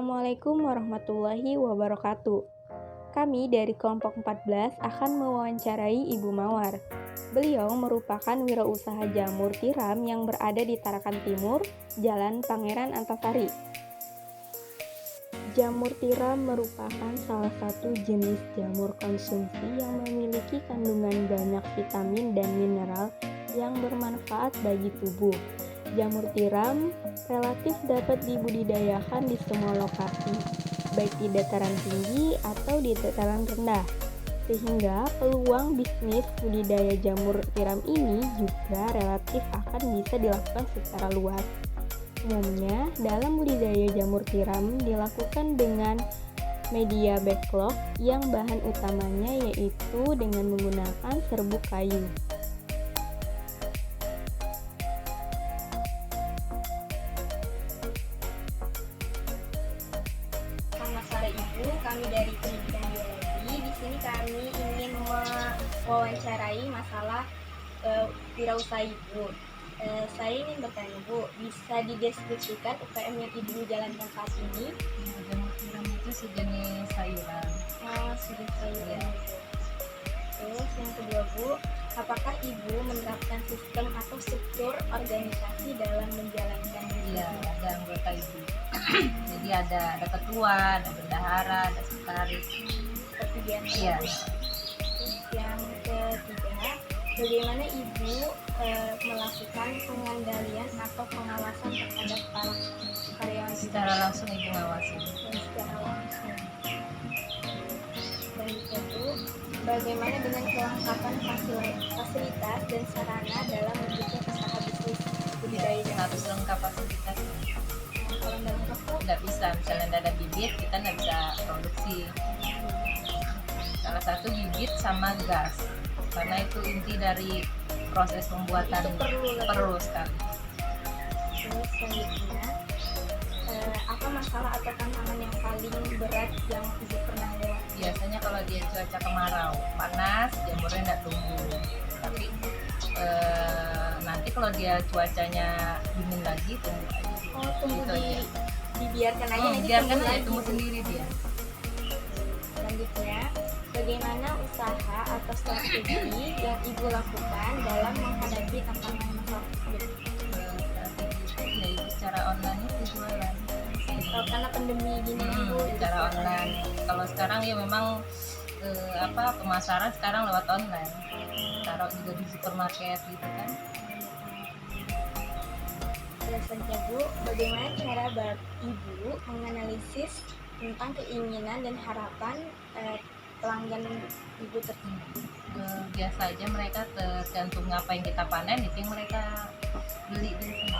Assalamualaikum warahmatullahi wabarakatuh. Kami dari kelompok 14 akan mewawancarai Ibu Mawar. Beliau merupakan wirausaha jamur tiram yang berada di Tarakan Timur, Jalan Pangeran Antasari. Jamur tiram merupakan salah satu jenis jamur konsumsi yang memiliki kandungan banyak vitamin dan mineral yang bermanfaat bagi tubuh. Jamur tiram relatif dapat dibudidayakan di semua lokasi, baik di dataran tinggi atau di dataran rendah. Sehingga peluang bisnis budidaya jamur tiram ini juga relatif akan bisa dilakukan secara luas. Umumnya, dalam budidaya jamur tiram dilakukan dengan media backlog yang bahan utamanya yaitu dengan menggunakan serbuk kayu. Selamat sore Ibu, kami dari Pendidikan Biologi. Di sini kami ingin mewawancarai masalah wirausaha Ibu. Saya ingin bertanya Bu, bisa dideskripsikan UKM yang Ibu jalankan saat ini? Jamur tiram itu sejenis sayuran. Sejenis sayuran. Terus yang kedua Bu, apakah Ibu menerapkan sistem atau struktur organisasi dalam menjalankan Iya, ada anggota ibu. Jadi ada ketua, ada bendahara, ada sekretaris. seperti biasa? Iya. Terus yang ketiga, bagaimana Ibu melakukan pengendalian atau pengawasan terhadap para karyawan Secara langsung ibu ngawasi. dan secara langsung? Selanjutnya Bu, bagaimana dengan kelengkapan fasilitas dan sarana dalam mendukung usaha bisnis budidaya jamur? Harus lengkap fasilitas. Kalau nggak lengkap Bu, Nggak bisa, misalnya nggak ada bibit, kita nggak bisa produksi. Salah satu bibit sama gas, karena itu inti dari proses pembuatan. itu Perlu sekali. Terus selanjutnya, apa masalah atau tantangan yang paling berat yang Ibu pernah lewati? Biasanya kalau dia cuaca kemarau, panas, jamurnya nggak tumbuh. Tapi nanti kalau dia cuacanya dingin lagi, tumbuh aja. Tunggu Gitu aja. dibiarkan aja nanti Biarkan tumbuh dia lagi. tumbuh sendiri dia. Selanjutnya, bagaimana usaha atau strategi yang Ibu lakukan dalam menghadapi tantangan masalah tersebut? Ya itu secara online itu jualan. Karena pandemi gini Bu, Secara online. Kalau sekarang ya memang pemasaran sekarang lewat online. Taruh juga di supermarket gitu kan. Selanjutnya Bu, bagaimana cara Ibu menganalisis tentang keinginan dan harapan pelanggan Ibu tertentu? Biasa aja mereka tergantung apa yang kita panen itu yang mereka beli di sini.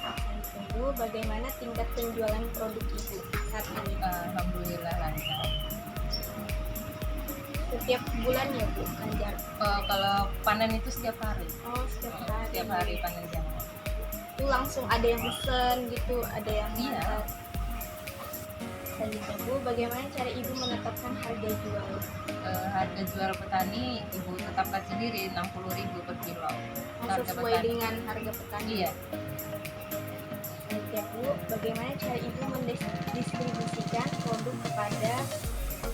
Selanjutnya Bu, bagaimana tingkat penjualan produk Ibu saat ini? Alhamdulillah lancar. Setiap bulan ya Bu, lancar? Kalau panen itu setiap hari. Setiap hari. Setiap hari panen jamur. Itu langsung ada yang pesen gitu, ada yang Iya. ngantar. Selanjutnya Bu, bagaimana cara Ibu menetapkan harga jual? Harga jual petani ibu tetapkan sendiri 60.000 per kilo. Harga Sesuai petani. dengan harga petani. Iya. Selanjutnya Bu, bagaimana cara Ibu mendistribusikan produk kepada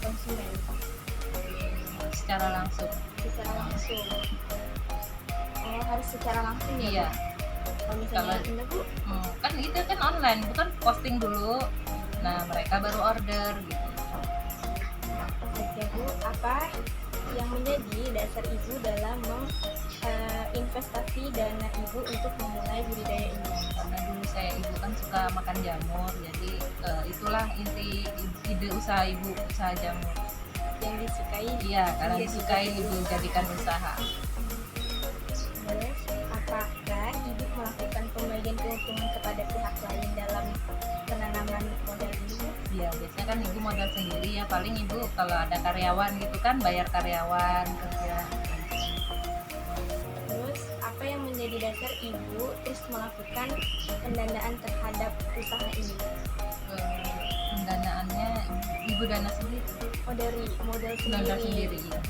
konsumen Secara langsung. secara langsung? Harus secara langsung ya Iya. Bu? Kalau misalnya Kalau- ini Bu, Kan itu kan online, bukan posting dulu. Nah mereka baru order gitu. selanjutnya Bu, apa yang menjadi dasar Ibu dalam investasi dana Ibu untuk memulai budidaya ini? Karena dulu ibu kan suka makan jamur, jadi itulah inti ide usaha ibu, usaha jamur. Yang disukai? Iya, karena Iya, disukai disukai. ibu jadikan usaha. Terus, apakah Ibu melakukan pembagian keuntungan kepada pihak lain dalam penanaman modal ini? Iya, biasanya kan ibu modal sendiri ya, paling ibu kalau ada karyawan gitu kan bayar karyawan kerja. Terus, apa yang menjadi dasar Ibu terus melakukan pendanaan terhadap usaha ini? Pendanaannya ibu dana sendiri. Dari modal Dana sendiri, sendiri ya.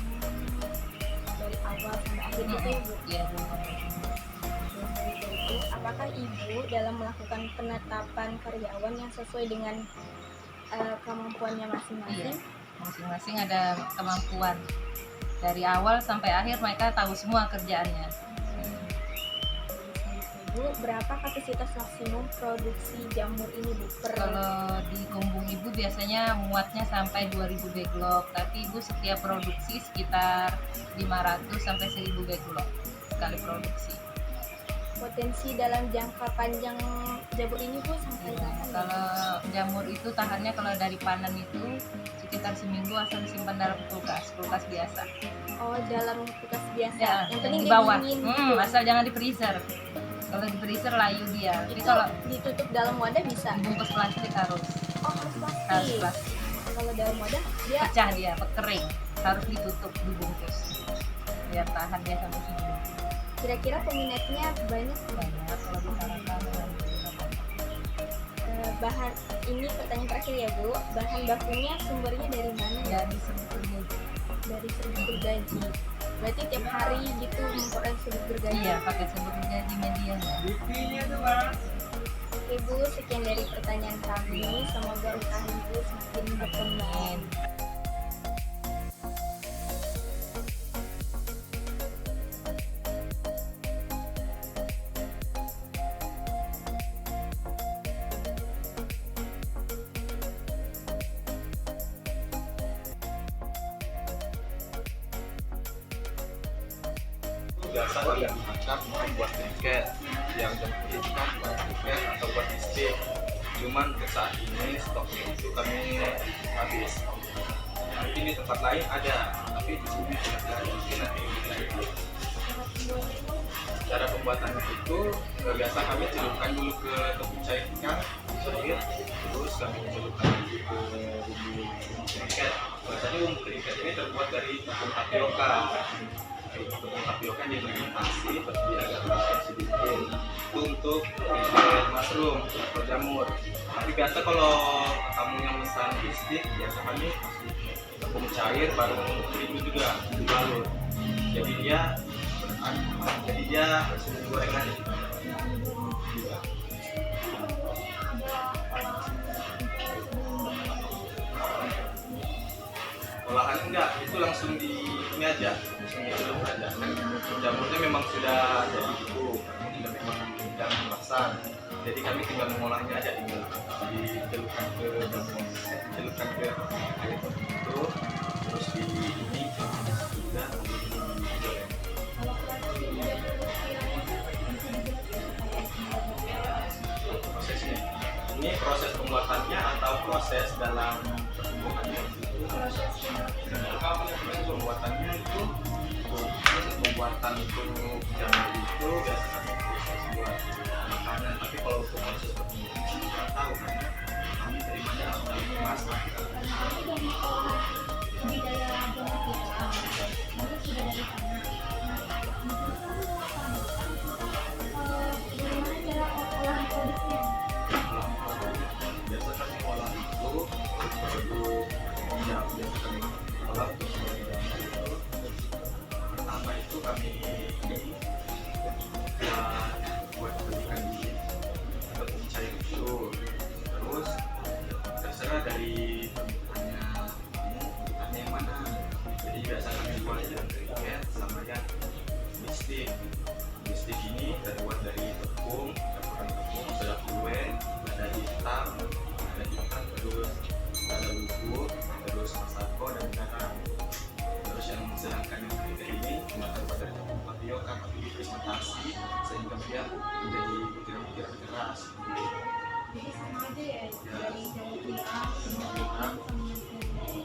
dari awal sampai akhir gitu ya Bu? Iya, Bu. Terus, dari itu, apakah bagaimana Ibu dalam melakukan penetapan karyawan yang sesuai dengan kemampuannya Iya, masing-masing? masing-masing ada kemampuan. Dari awal sampai akhir mereka tahu semua kerjaannya. Bu, berapa kapasitas maksimum produksi jamur ini Bu? Kalau di Kumbung Ibu biasanya muatnya sampai 2000 backlog, tapi Ibu setiap produksi sekitar 500 sampai 1000 backlog sekali produksi. Potensi dalam jangka panjang jamur ini Bu sampai kapan? Kalau jamur itu tahannya kalau dari panen itu sekitar seminggu asal disimpan dalam kulkas biasa. Oh, dalam kulkas biasa. Ya, yang yang penting di dia bawah. dingin gitu. Asal jangan di freezer. Kalau di freezer layu dia. Tapi Itu kalau ditutup dalam wadah bisa? dibungkus plastik harus Oh, harus harus plastik. plastik. Kalau dalam wadah dia Pecah dia, kering. Harus ditutup, dibungkus. Biar tahan dia sampai seminggu. kira-kira peminatnya banyak. Banyak kalau di sarapan dengan Bahan ini pertanyaan terakhir ya Bu. Bahan bakunya sumbernya dari mana? dari serbuk gergaji. Dari serbuk gergaji. Berarti tiap hari gitu memperoleh serbuk gergaji. Iya, pakai serbuk gergaji medianya. Oke Bu, sekian dari pertanyaan kami. Semoga usaha Ibu semakin berkembang. Amin. Biasa kalian diangkat mungkin buat tiket yang jemputkan buat tiket atau buat stick. Cuman untuk saat ini stoknya itu kami habis. Mungkin di tempat lain ada, tapi di sini tidak ada. Mungkin nanti kita lihat. Cara pembuatannya itu biasa kami celupkan dulu ke tepung cair ikan, terus kami celupkan dulu ke bumbu kriket. Biasanya bumbu kriket ini terbuat dari tepung tapioka. Tepung tapioka difermentasi terus dia agak keras sedikit. Itu untuk kriket mushroom atau jamur. Tapi biasa kalau kamu yang pesan bistik, biasa kami tepung cair baru terigu juga dibalut. Jadi dia sudah gorengan. Olahan enggak, itu langsung di ini aja, langsung dicelupkan aja. Kan jamurnya memang sudah jadi itu, sudah memang yang masak. Jadi kami tinggal mengolahnya aja, tinggal dicelupkan ke jamur, dicelupkan ke air itu, terus di ini sudah digoreng. Prosesnya, ini proses pembuatannya atau proses dalam pertumbuhannya? Pembuatannya itu proses pembuatan untuk jamur itu biasanya proses buat makanan, tapi kalau untuk proses pertumbuhan saya tidak tahu karena kami terimanya dari masak. Biasa kami olah itu produk yang biasa kami olah itu pertama itu kami buat berikan di tepung cair itu, terus terserah dari permintaannya yang mana. Jadi biasa kami buat yang kriket sama yang bistik. Bistik ini terbuat dari tepung, campuran tepung, ada kue, ada hitam, terus ada bubuk, terus masako dan garam. Terus yang sedangkan yang kriket ini cuma terbuat dari tepung tapioka tapi difermentasi sehingga dia menjadi butiran-butiran keras.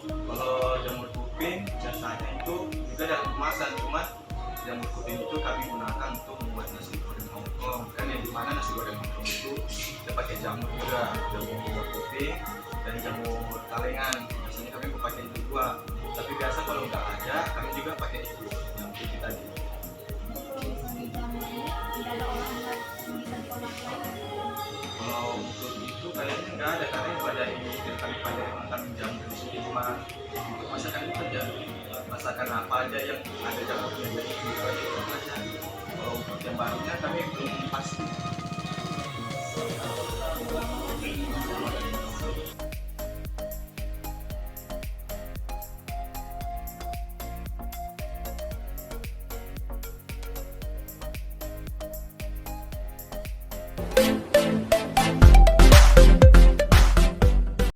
Kalau jamur kuping biasanya itu juga dalam kemasan, cuma jamur kuping itu kami gunakan untuk membuat nasi goreng Hongkong. Kan yang dimana nasi goreng Hongkong itu kita pakai jamur juga, jamur kuping dan jamur kalengan. Biasanya kami pakai itu dua. Tapi biasa kalau nggak ada, kami juga pakai itu yang putih tadi. Kalau untuk itu kayaknya nggak ada, karena itu ada ini dan kami pada makan jamur di sini, cuma untuk masakan itu aja. Masakan apa aja yang ada jamurnya, jadi itu aja. Kalau untuk yang barunya kami belum